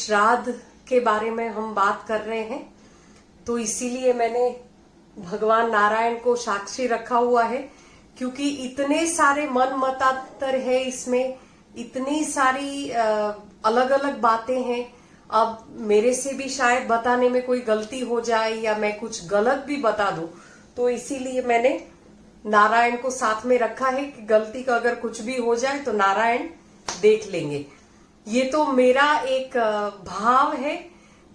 श्राद्ध के बारे में हम बात कर रहे हैं, तो इसीलिए मैंने भगवान नारायण को साक्षी रखा हुआ है, क्योंकि इतने सारे मन मतांतर है इसमें, इतनी सारी अलग अलग बातें हैं। अब मेरे से भी शायद बताने में कोई गलती हो जाए या मैं कुछ गलत भी बता दूं, तो इसीलिए मैंने नारायण को साथ में रखा है कि गलती का अगर कुछ भी हो जाए तो नारायण देख लेंगे। ये तो मेरा एक भाव है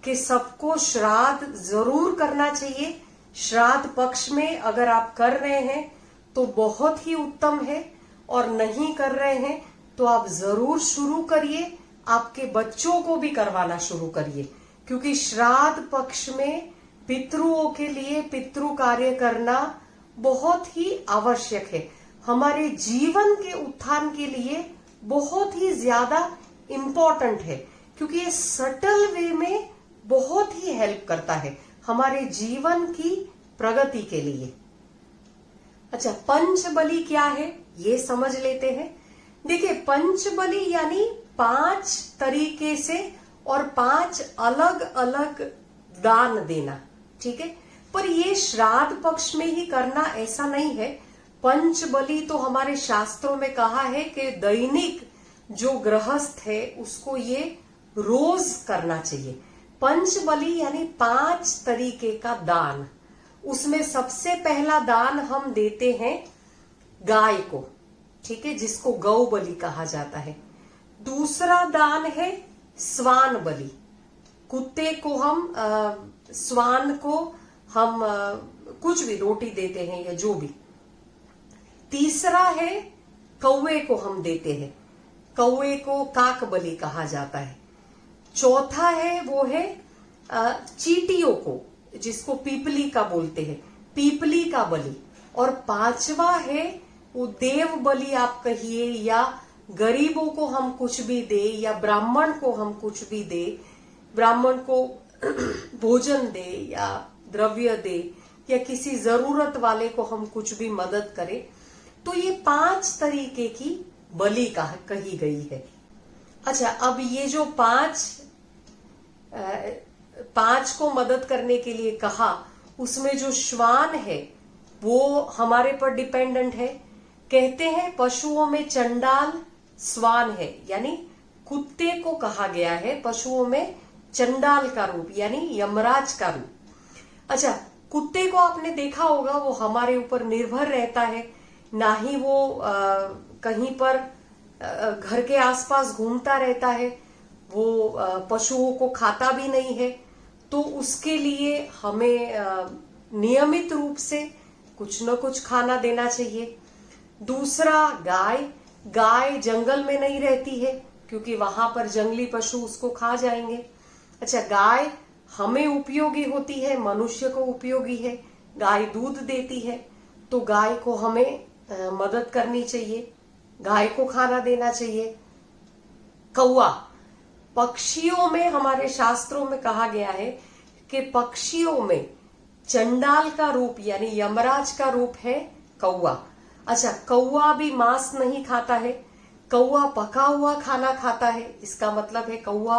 कि सबको श्राद्ध जरूर करना चाहिए। श्राद्ध पक्ष में अगर आप कर रहे हैं तो बहुत ही उत्तम है, और नहीं कर रहे हैं तो आप जरूर शुरू करिए, आपके बच्चों को भी करवाना शुरू करिए, क्योंकि श्राद्ध पक्ष में पितरुओं के लिए पितृ कार्य करना बहुत ही आवश्यक है। हमारे जीवन के उत्थान के लिए बहुत ही ज्यादा इम्पोर्टेंट है, क्योंकि ये सटल वे में बहुत ही हेल्प करता है हमारे जीवन की प्रगति के लिए। अच्छा, पंचबली क्या है ये समझ लेते हैं। देखिए, पंचबली यानी 5 तरीके से और 5 अलग अलग दान देना, ठीक है। पर ये श्राद्ध पक्ष में ही करना ऐसा नहीं है। पंचबली तो हमारे शास्त्रों में कहा है कि दैनिक जो गृहस्थ है उसको ये रोज करना चाहिए। पंचबली यानी 5 तरीके का दान। उसमें सबसे पहला दान हम देते हैं गाय को, ठीक है, जिसको गौ बलि कहा जाता है। दूसरा दान है स्वान बलि, कुत्ते को हम स्वान को हम कुछ भी रोटी देते हैं या जो भी। तीसरा है कौवे को हम देते हैं, कौवे को काक बलि कहा जाता है। चौथा है वो है चींटियों को, जिसको पीपली का बोलते हैं, पीपली का बलि। और 5वां है वो देव बलि आप कहिए, या गरीबों को हम कुछ भी दे, या ब्राह्मण को हम कुछ भी दे, ब्राह्मण को भोजन दे या द्रव्य दे, या किसी जरूरत वाले को हम कुछ भी मदद करें। तो ये 5 तरीके की बलि कही गई है। अच्छा, अब ये जो 5 को मदद करने के लिए कहा, उसमें जो श्वान है वो हमारे पर डिपेंडेंट है। कहते हैं पशुओं में चंडाल स्वान है, यानी कुत्ते को कहा गया है पशुओं में चंडाल का रूप, यानी यमराज का रूप। अच्छा, कुत्ते को आपने देखा होगा, वो हमारे ऊपर निर्भर रहता है, ना ही वो कहीं पर घर के आसपास घूमता रहता है, वो पशुओं को खाता भी नहीं है। तो उसके लिए हमें नियमित रूप से कुछ न कुछ खाना देना चाहिए। दूसरा गाय जंगल में नहीं रहती है, क्योंकि वहां पर जंगली पशु उसको खा जाएंगे। अच्छा, गाय हमें उपयोगी होती है, मनुष्य को उपयोगी है, गाय दूध देती है, तो गाय को हमें मदद करनी चाहिए, गाय को खाना देना चाहिए। कौवा, पक्षियों में हमारे शास्त्रों में कहा गया है कि पक्षियों में चंडाल का रूप यानी यमराज का रूप है कौवा। अच्छा, कौवा भी मांस नहीं खाता है, कौवा पका हुआ खाना खाता है। इसका मतलब है कौवा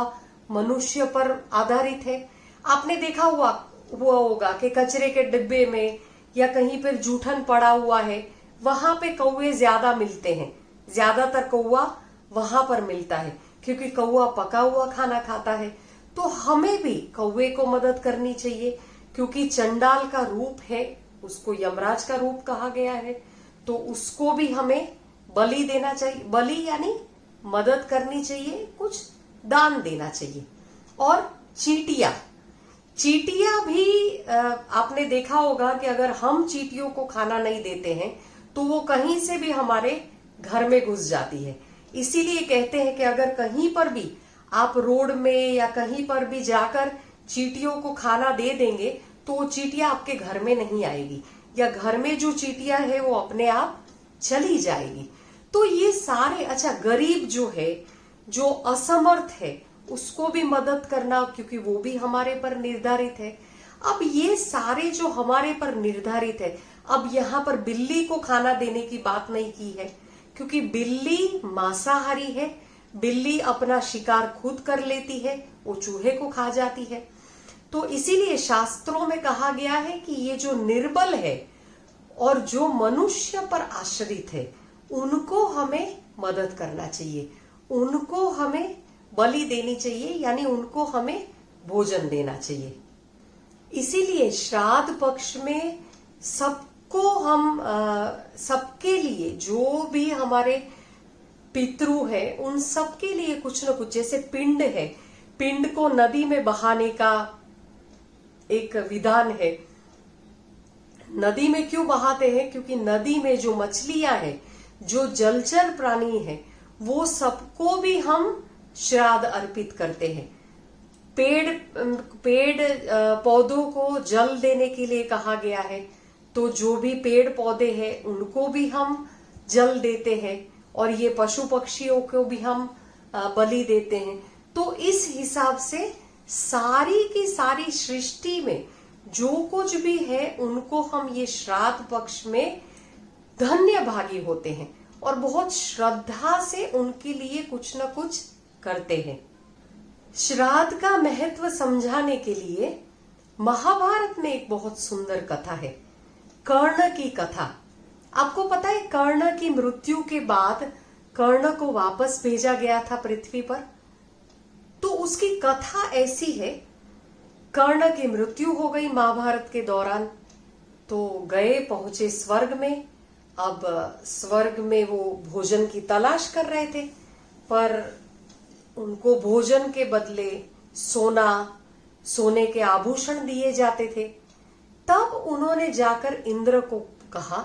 मनुष्य पर आधारित है। आपने देखा हुआ होगा कि कचरे के डिब्बे में या कहीं पर जूठन पड़ा हुआ है, वहां पे कौवे ज्यादा मिलते हैं, ज्यादातर कौवा वहां पर मिलता है, क्योंकि कौवा पका हुआ खाना खाता है। तो हमें भी कौवे को मदद करनी चाहिए, क्योंकि चंडाल का रूप है, उसको यमराज का रूप कहा गया है, तो उसको भी हमें बलि देना चाहिए। बलि यानी मदद करनी चाहिए, कुछ दान देना चाहिए। और चींटियां भी आपने देखा होगा कि अगर हम चींटियों को खाना नहीं देते हैं तो वो कहीं से भी हमारे घर में घुस जाती है। इसीलिए कहते हैं कि अगर कहीं पर भी आप रोड में या कहीं पर भी जाकर चींटियों को खाना दे देंगे तो वो चींटियां आपके घर में नहीं आएगी, या घर में जो चींटियां है वो अपने आप चली जाएगी। तो ये सारे, अच्छा, गरीब जो है, जो असमर्थ है, उसको भी मदद करना, क्योंकि वो भी हमारे पर निर्धारित है। अब ये सारे जो हमारे पर निर्धारित है, अब यहाँ पर बिल्ली को खाना देने की बात नहीं की है, क्योंकि बिल्ली मांसाहारी है, बिल्ली अपना शिकार खुद कर लेती है, वो चूहे को खा जाती है। तो इसीलिए शास्त्रों में कहा गया है कि ये जो निर्बल है और जो मनुष्य पर आश्रित है, उनको हमें मदद करना चाहिए, उनको हमें बलि देनी चाहिए, यानी उनको हमें भोजन देना चाहिए। इसीलिए श्राद्ध पक्ष में सबको हम सबके लिए, जो भी हमारे पितृ है, उन सबके लिए कुछ न कुछ, जैसे पिंड है, पिंड को नदी में बहाने का एक विधान है। नदी में क्यों बहाते हैं? क्योंकि नदी में जो मछलियां हैं, जो जलचर प्राणी हैं, वो सबको भी हम श्राद्ध अर्पित करते हैं। पेड़ पौधों को जल देने के लिए कहा गया है, तो जो भी पेड़ पौधे हैं उनको भी हम जल देते हैं, और ये पशु पक्षियों को भी हम बलि देते हैं। तो इस हिसाब से सारी की सारी सृष्टि में जो कुछ भी है, उनको हम ये श्राद्ध पक्ष में धन्य भागी होते हैं और बहुत श्रद्धा से उनके लिए कुछ न कुछ करते हैं। श्राद्ध का महत्व समझाने के लिए महाभारत में एक बहुत सुंदर कथा है, कर्ण की कथा। आपको पता है, कर्ण की मृत्यु के बाद कर्ण को वापस भेजा गया था पृथ्वी पर। तो उसकी कथा ऐसी है, कर्ण की मृत्यु हो गई महाभारत के दौरान, तो गए पहुंचे स्वर्ग में। अब स्वर्ग में वो भोजन की तलाश कर रहे थे, पर उनको भोजन के बदले सोने के आभूषण दिए जाते थे। तब उन्होंने जाकर इंद्र को कहा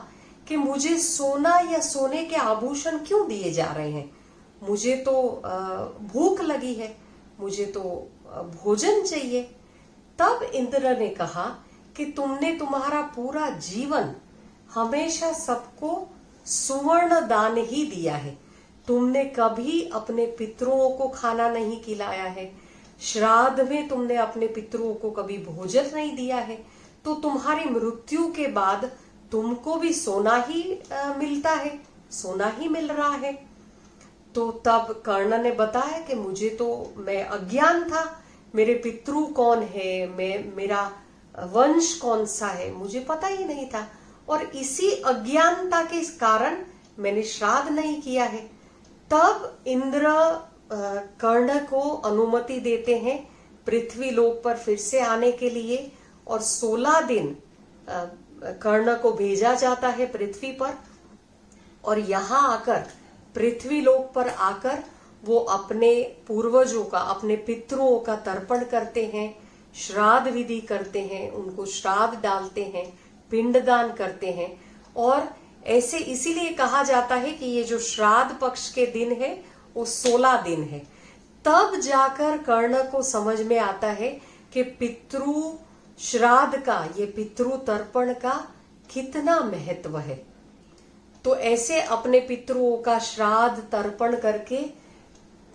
कि मुझे सोना या सोने के आभूषण क्यों दिए जा रहे हैं? मुझे तो भूख लगी है, मुझे तो भोजन चाहिए। तब इंद्र ने कहा कि तुमने तुम्हारा पूरा जीवन हमेशा सबको सुवर्ण दान ही दिया है, तुमने कभी अपने पितरों को खाना नहीं खिलाया है, श्राद्ध में तुमने अपने पितरों को कभी भोजन नहीं दिया है, तो तुम्हारी मृत्यु के बाद तुमको भी सोना ही मिलता है, सोना ही मिल रहा है। तो तब कर्ण ने बताया कि मुझे तो, मैं अज्ञान था, मेरे पितृ कौन है, मेरा वंश कौन सा है, मुझे पता ही नहीं था, और इसी अज्ञानता के कारण मैंने श्राद्ध नहीं किया है। तब इंद्र कर्ण को अनुमति देते हैं पृथ्वी लोक पर फिर से आने के लिए, और 16 दिन कर्ण को भेजा जाता है पृथ्वी पर, और यहाँ आकर पृथ्वी लोक पर आकर वो अपने पूर्वजों का, अपने पितरों का तर्पण करते हैं, श्राद्ध विधि करते हैं, उनको श्राद्ध डालते हैं, पिंडदान करते हैं। और ऐसे इसीलिए कहा जाता है कि ये जो श्राद्ध पक्ष के दिन है वो 16 दिन है। तब जाकर कर्ण को समझ में आता है कि पितृ श्राद्ध का, ये पितृ तर्पण का कितना महत्व है। तो ऐसे अपने पितरों का श्राद्ध तर्पण करके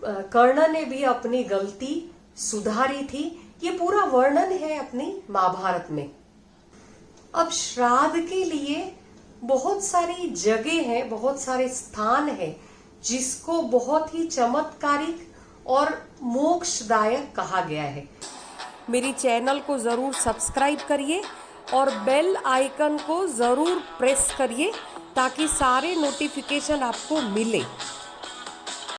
कर्ण ने भी अपनी गलती सुधारी थी। ये पूरा वर्णन है अपनी महाभारत में। अब श्राद्ध के लिए बहुत सारी जगह हैं, बहुत सारे स्थान हैं, जिसको बहुत ही चमत्कारिक और मोक्षदायक कहा गया है। मेरी चैनल को जरूर सब्सक्राइब करिए और बेल आइकन को जरूर प्रेस करिए ताकि सारे नोटिफिकेशन आपको मिले।